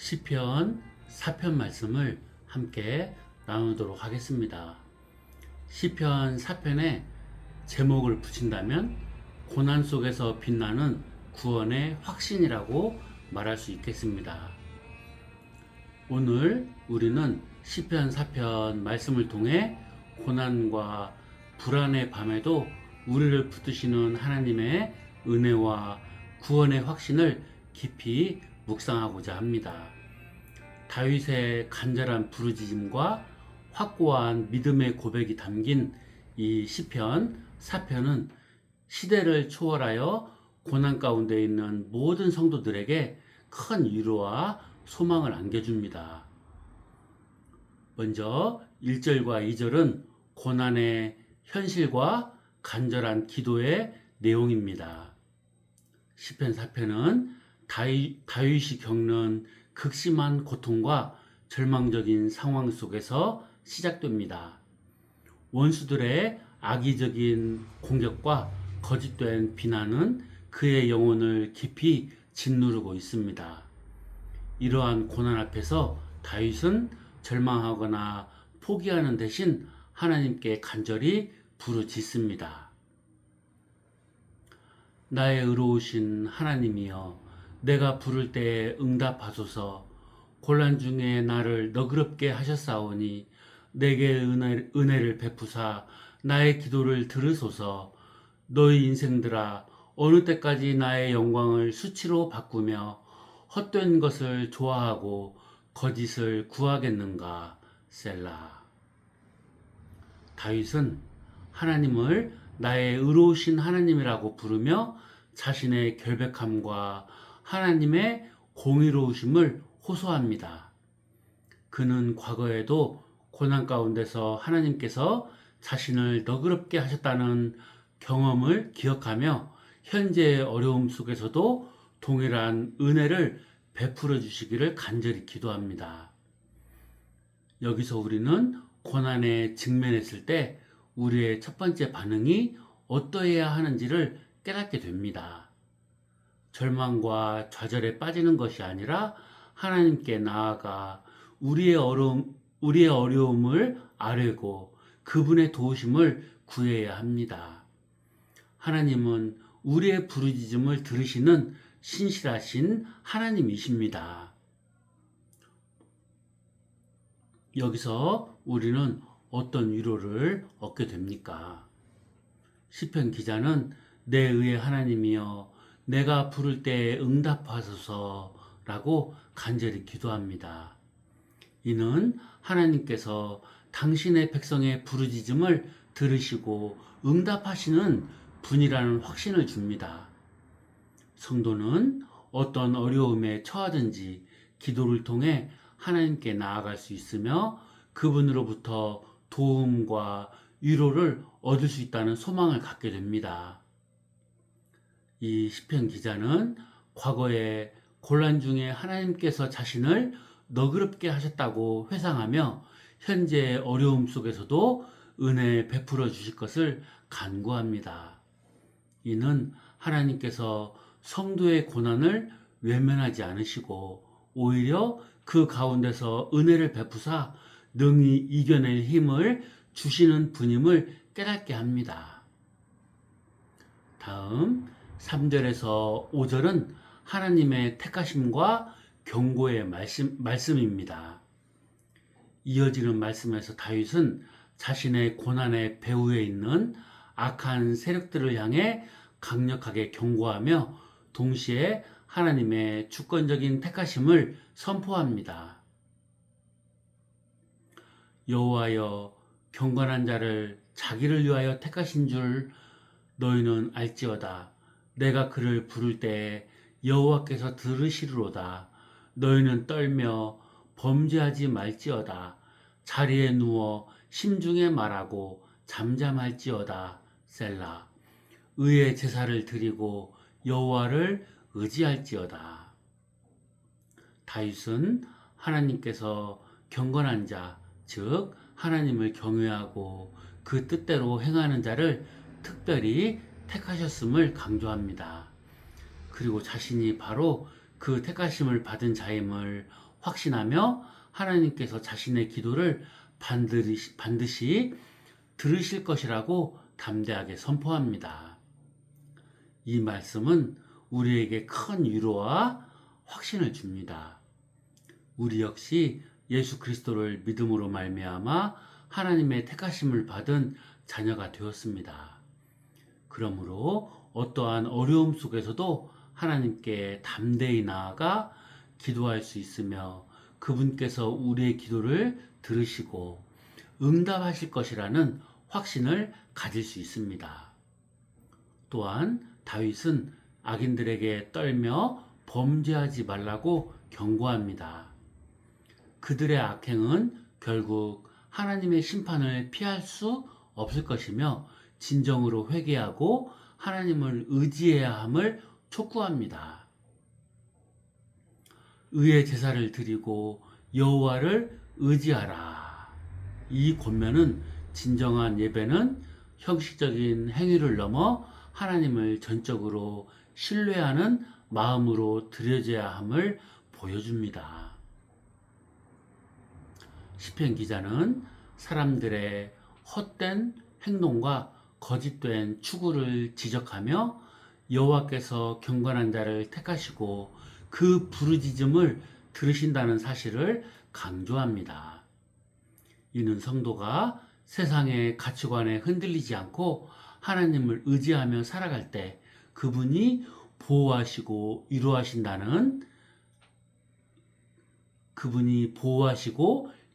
시편 4편 말씀을 함께 나누도록 하겠습니다. 시편 4편에 제목을 붙인다면 고난 속에서 빛나는 구원의 확신이라고 말할 수 있겠습니다. 오늘 우리는 시편 4편 말씀을 통해 고난과 불안의 밤에도 우리를 붙드시는 하나님의 은혜와 구원의 확신을 깊이 묵상하고자 합니다. 다윗의 간절한 부르짖음과 확고한 믿음의 고백이 담긴 이 시편 4편은 시대를 초월하여 고난 가운데 있는 모든 성도들에게 큰 위로와 소망을 안겨줍니다. 먼저 1절과 2절은 고난의 현실과 간절한 기도의 내용입니다. 시편 4편은 다윗이 겪는 극심한 고통과 절망적인 상황 속에서 시작됩니다. 원수들의 악의적인 공격과 거짓된 비난은 그의 영혼을 깊이 짓누르고 있습니다. 이러한 고난 앞에서 다윗은 절망하거나 포기하는 대신 하나님께 간절히 부르짖습니다. 나의 의로우신 하나님이여, 내가 부를 때에 응답하소서. 곤란 중에 나를 너그럽게 하셨사오니 내게 은혜를 베푸사 나의 기도를 들으소서. 너희 인생들아, 어느 때까지 나의 영광을 수치로 바꾸며 헛된 것을 좋아하고 거짓을 구하겠는가. 셀라. 다윗은 하나님을 나의 의로우신 하나님이라고 부르며 자신의 결백함과 하나님의 공의로우심을 호소합니다. 그는 과거에도 고난 가운데서 하나님께서 자신을 너그럽게 하셨다는 경험을 기억하며 현재의 어려움 속에서도 동일한 은혜를 베풀어 주시기를 간절히 기도합니다. 여기서 우리는 고난에 직면했을 때 우리의 첫 번째 반응이 어떠해야 하는지를 깨닫게 됩니다. 절망과 좌절에 빠지는 것이 아니라 하나님께 나아가 우리의 어려움을 아뢰고 그분의 도우심을 구해야 합니다. 하나님은 우리의 부르짖음을 들으시는 신실하신 하나님이십니다. 여기서 우리는 어떤 위로를 얻게 됩니까? 시편 기자는 내 의의 하나님이여, 내가 부를 때에 응답하소서라고 간절히 기도합니다. 이는 하나님께서 당신의 백성의 부르짖음을 들으시고 응답하시는 분이라는 확신을 줍니다. 성도는 어떤 어려움에 처하든지 기도를 통해 하나님께 나아갈 수 있으며 그분으로부터 도움과 위로를 얻을 수 있다는 소망을 갖게 됩니다. 이 시편 기자는 과거에 곤란 중에 하나님께서 자신을 너그럽게 하셨다고 회상하며 현재의 어려움 속에서도 은혜 베풀어 주실 것을 간구합니다. 이는 하나님께서 성도의 고난을 외면하지 않으시고 오히려 그 가운데서 은혜를 베푸사 능히 이겨낼 힘을 주시는 분임을 깨닫게 합니다. 다음 3절에서 5절은 하나님의 택하심과 경고의 말씀입니다. 이어지는 말씀에서 다윗은 자신의 고난의 배후에 있는 악한 세력들을 향해 강력하게 경고하며 동시에 하나님의 주권적인 택하심을 선포합니다. 여호와여, 경건한 자를 자기를 위하여 택하신 줄 너희는 알지어다. 내가 그를 부를 때에 여호와께서 들으시리로다. 너희는 떨며 범죄하지 말지어다. 자리에 누워 심중에 말하고 잠잠할지어다. 셀라. 의의 제사를 드리고 여호와를 의지할지어다. 다윗은 하나님께서 경건한 자, 즉 하나님을 경외하고 그 뜻대로 행하는 자를 특별히 택하셨음을 강조합니다. 그리고 자신이 바로 그 택하심을 받은 자임을 확신하며 하나님께서 자신의 기도를 반드시 들으실 것이라고 담대하게 선포합니다. 이 말씀은 우리에게 큰 위로와 확신을 줍니다. 우리 역시 예수 그리스도를 믿음으로 말미암아 하나님의 택하심을 받은 자녀가 되었습니다. 그러므로 어떠한 어려움 속에서도 하나님께 담대히 나아가 기도할 수 있으며 그분께서 우리의 기도를 들으시고 응답하실 것이라는 확신을 가질 수 있습니다. 또한 다윗은 악인들에게 떨며 범죄하지 말라고 경고합니다. 그들의 악행은 결국 하나님의 심판을 피할 수 없을 것이며 진정으로 회개하고 하나님을 의지해야 함을 촉구합니다. 의의 제사를 드리고 여호와를 의지하라. 이 권면은 진정한 예배는 형식적인 행위를 넘어 하나님을 전적으로 신뢰하는 마음으로 드려져야 함을 보여줍니다. 시편 기자는 사람들의 헛된 행동과 거짓된 추구를 지적하며 여호와께서 경건한 자를 택하시고 그 부르짖음을 들으신다는 사실을 강조합니다. 이는 성도가 세상의 가치관에 흔들리지 않고 하나님을 의지하며 살아갈 때 그분이 보호하시고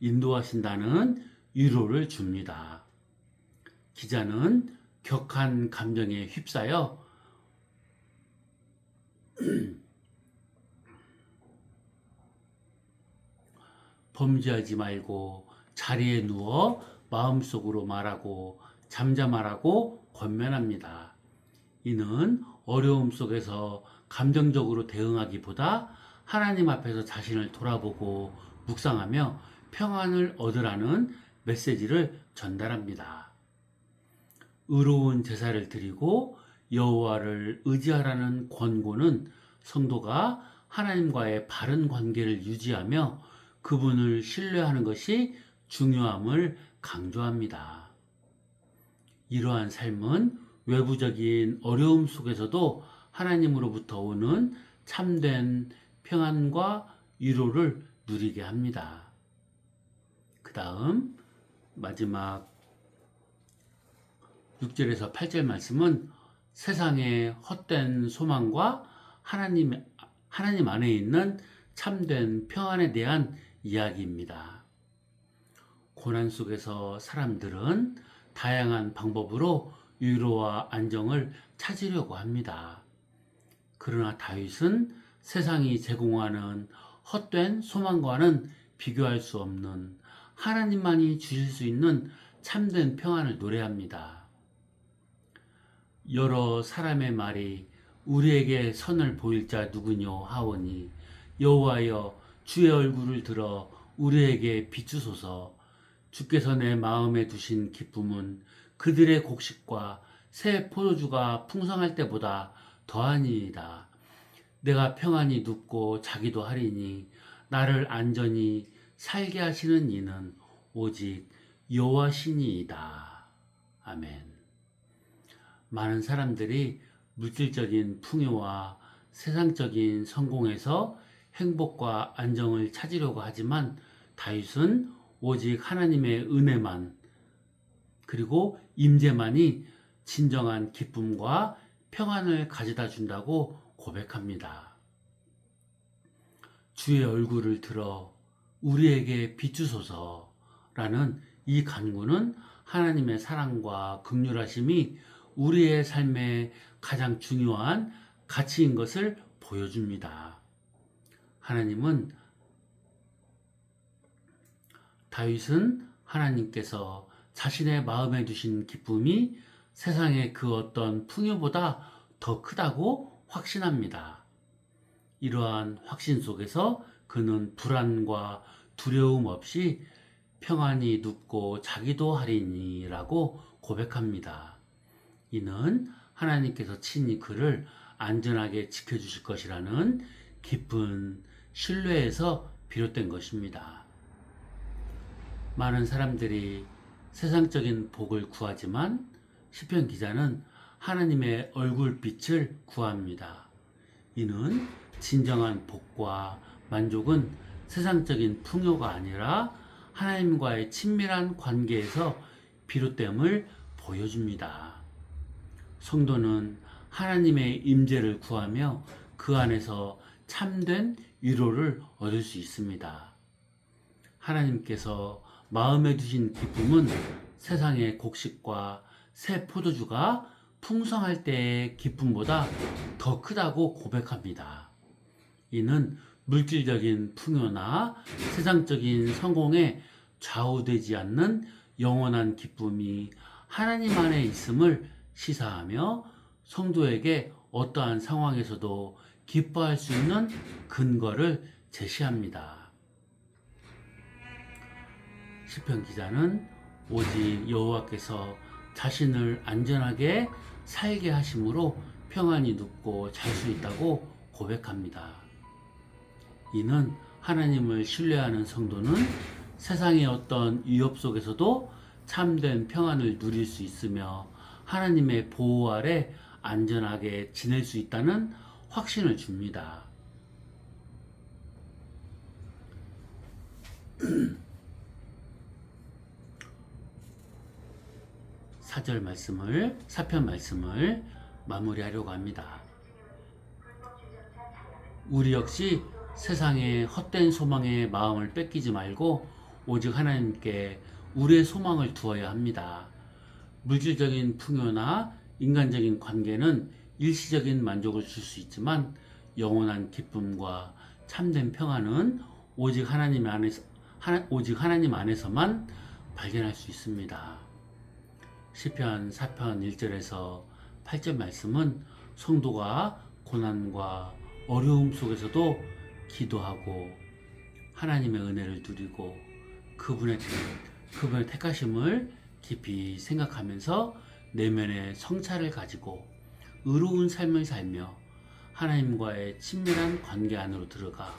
인도하신다는 위로를 줍니다. 기자는 격한 감정에 휩싸여 범죄하지 말고 자리에 누워 마음속으로 말하고 잠잠하라고 권면합니다. 이는 어려움 속에서 감정적으로 대응하기보다 하나님 앞에서 자신을 돌아보고 묵상하며 평안을 얻으라는 메시지를 전달합니다. 의로운 제사를 드리고 여호와를 의지하라는 권고는 성도가 하나님과의 바른 관계를 유지하며 그분을 신뢰하는 것이 중요함을 강조합니다. 이러한 삶은 외부적인 어려움 속에서도 하나님으로부터 오는 참된 평안과 위로를 누리게 합니다. 그 다음 마지막 6절에서 8절 말씀은 세상의 헛된 소망과 하나님 안에 있는 참된 평안에 대한 이야기입니다. 고난 속에서 사람들은 다양한 방법으로 위로와 안정을 찾으려고 합니다. 그러나 다윗은 세상이 제공하는 헛된 소망과는 비교할 수 없는 하나님만이 주실 수 있는 참된 평안을 노래합니다. 여러 사람의 말이 우리에게 선을 보일 자 누구뇨 하오니 여호와여 주의 얼굴을 들어 우리에게 비추소서. 주께서 내 마음에 두신 기쁨은 그들의 곡식과 새 포도주가 풍성할 때보다 더하니이다. 내가 평안히 눕고 자기도 하리니 나를 안전히 살게 하시는 이는 오직 여호와시니이다. 아멘. 많은 사람들이 물질적인 풍요와 세상적인 성공에서 행복과 안정을 찾으려고 하지만 다윗은 오직 하나님의 은혜만 그리고 임재만이 진정한 기쁨과 평안을 가져다 준다고 고백합니다. 주의 얼굴을 들어 우리에게 비추소서라는 이 간구는 하나님의 사랑과 긍휼하심이 우리의 삶의 가장 중요한 가치인 것을 보여줍니다. 다윗은 하나님께서 자신의 마음에 두신 기쁨이 세상의 그 어떤 풍요보다 더 크다고 확신합니다. 이러한 확신 속에서 그는 불안과 두려움 없이 평안히 눕고 자기도 하리니라고 고백합니다. 이는 하나님께서 친히 그를 안전하게 지켜주실 것이라는 깊은 신뢰에서 비롯된 것입니다. 많은 사람들이 세상적인 복을 구하지만 시편 기자는 하나님의 얼굴빛을 구합니다. 이는 진정한 복과 만족은 세상적인 풍요가 아니라 하나님과의 친밀한 관계에서 비롯됨을 보여줍니다. 성도는 하나님의 임재를 구하며 그 안에서 참된 위로를 얻을 수 있습니다. 하나님께서 마음에 두신 기쁨은 세상의 곡식과 새 포도주가 풍성할 때의 기쁨보다 더 크다고 고백합니다. 이는 물질적인 풍요나 세상적인 성공에 좌우되지 않는 영원한 기쁨이 하나님 안에 있음을 시사하며 성도에게 어떠한 상황에서도 기뻐할 수 있는 근거를 제시합니다. 시편 기자는 오직 여호와께서 자신을 안전하게 살게 하심으로 평안히 눕고 잘 수 있다고 고백합니다. 이는 하나님을 신뢰하는 성도는 세상의 어떤 위협 속에서도 참된 평안을 누릴 수 있으며 하나님의 보호 아래 안전하게 지낼 수 있다는 확신을 줍니다. 4절 말씀을, 4편 말씀을 마무리하려고 합니다. 우리 역시 세상의 헛된 소망에 마음을 뺏기지 말고 오직 하나님께 우리의 소망을 두어야 합니다. 물질적인 풍요나 인간적인 관계는 일시적인 만족을 줄 수 있지만 영원한 기쁨과 참된 평안은 오직 하나님 안에서만 발견할 수 있습니다. 시편 4편 1절에서 8절 말씀은 성도가 고난과 어려움 속에서도 기도하고 하나님의 은혜를 누리고 그분의 택하심을 깊이 생각하면서 내면의 성찰을 가지고 의로운 삶을 살며 하나님과의 친밀한 관계 안으로 들어가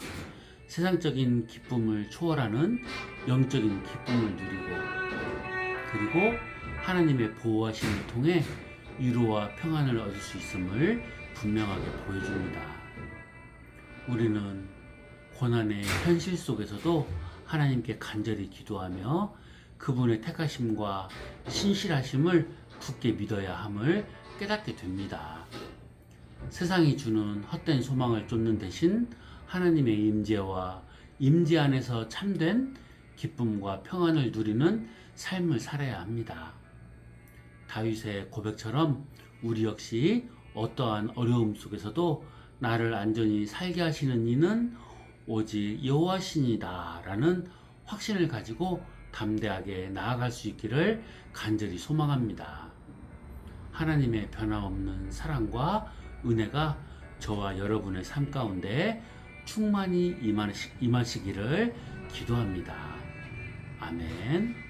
세상적인 기쁨을 초월하는 영적인 기쁨을 누리고 그리고 하나님의 보호하심을 통해 위로와 평안을 얻을 수 있음을 분명하게 보여줍니다. 우리는 고난의 현실 속에서도 하나님께 간절히 기도하며 그분의 택하심과 신실하심을 굳게 믿어야 함을 깨닫게 됩니다. 세상이 주는 헛된 소망을 쫓는 대신 하나님의 임재와 임재 안에서 참된 기쁨과 평안을 누리는 삶을 살아야 합니다. 다윗의 고백처럼 우리 역시 어떠한 어려움 속에서도 나를 안전히 살게 하시는 이는 오직 여호와시니다 라는 확신을 가지고 담대하게 나아갈 수 있기를 간절히 소망합니다. 하나님의 변함없는 사랑과 은혜가 저와 여러분의 삶 가운데 충만히 임하시기를 기도합니다. 아멘.